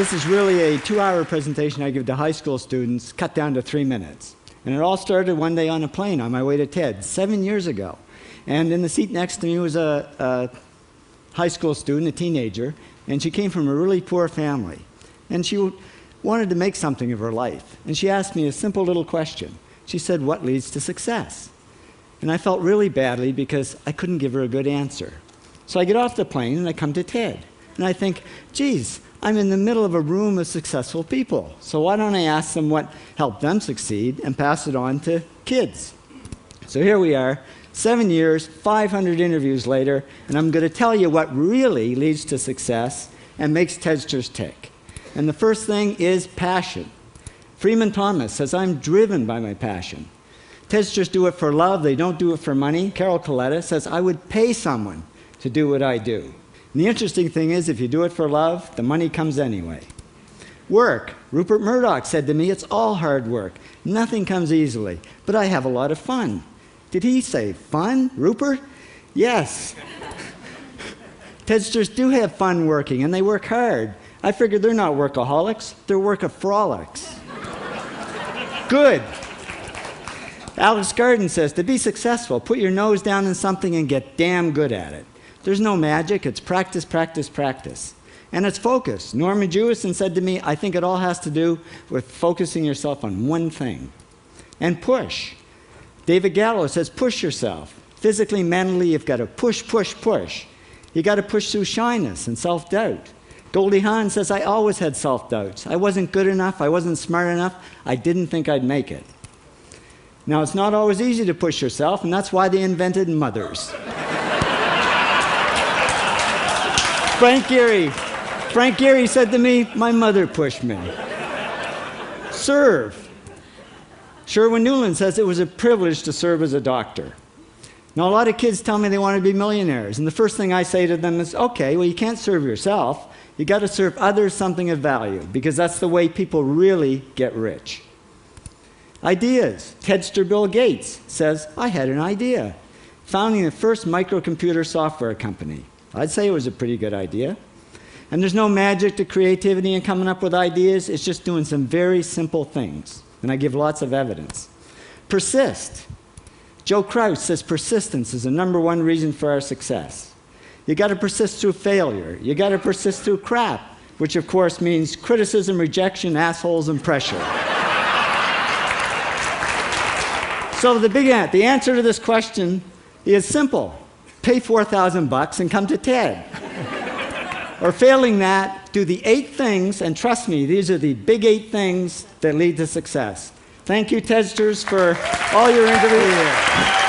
This is really a 2-hour presentation I give to high school students, cut down to 3 minutes. And it all started one day on a plane on my way to TED, 7 years ago. And in the seat next to me was a high school student, a teenager, and she came from a really poor family. And she wanted to make something of her life. And she asked me a simple little question. She said, "What leads to success?" And I felt really badly because I couldn't give her a good answer. So I get off the plane and I come to TED. And I think, geez, I'm in the middle of a room of successful people. So why don't I ask them what helped them succeed and pass it on to kids? So here we are, 7 years, 500 interviews later, and I'm going to tell you what really leads to success and makes TEDsters tick. And the first thing is passion. Freeman Thomas says, "I'm driven by my passion." TEDsters do it for love, they don't do it for money. Carol Coletta says, "I would pay someone to do what I do." And the interesting thing is, if you do it for love, the money comes anyway. Work. Rupert Murdoch said to me, "It's all hard work. Nothing comes easily, but I have a lot of fun." Did he say fun, Rupert? Yes. TEDsters do have fun working, and they work hard. I figured they're not workaholics, they're workaholics. Good. Alex Garden says, to be successful, put your nose down in something and get damn good at it. There's no magic, it's practice, practice, practice. And it's focus. Norman Jewison said to me, "I think it all has to do with focusing yourself on one thing." And push. David Gallo says, push yourself. Physically, mentally, you've got to push, push, push. You got to push through shyness and self-doubt. Goldie Hawn says, "I always had self-doubts. I wasn't good enough, I wasn't smart enough, I didn't think I'd make it." Now, it's not always easy to push yourself, and that's why they invented mothers. Frank Gehry said to me, "My mother pushed me." Serve. Sherwin Newland says it was a privilege to serve as a doctor. Now, a lot of kids tell me they want to be millionaires, and the first thing I say to them is, okay, well, you can't serve yourself. You got to serve others something of value, because that's the way people really get rich. Ideas. TEDster Bill Gates says, "I had an idea," founding the first microcomputer software company. I'd say it was a pretty good idea. And there's no magic to creativity and coming up with ideas. It's just doing some very simple things. And I give lots of evidence. Persist. Joe Kraus says persistence is the #1 reason for our success. You got to persist through failure. You got to persist through crap, which of course means criticism, rejection, assholes, and pressure. So the answer to this question is simple. Pay $4,000 and come to TED. Or failing that, do the 8 things, and trust me, these are the big 8 things that lead to success. Thank you, TEDsters, for all your interviews.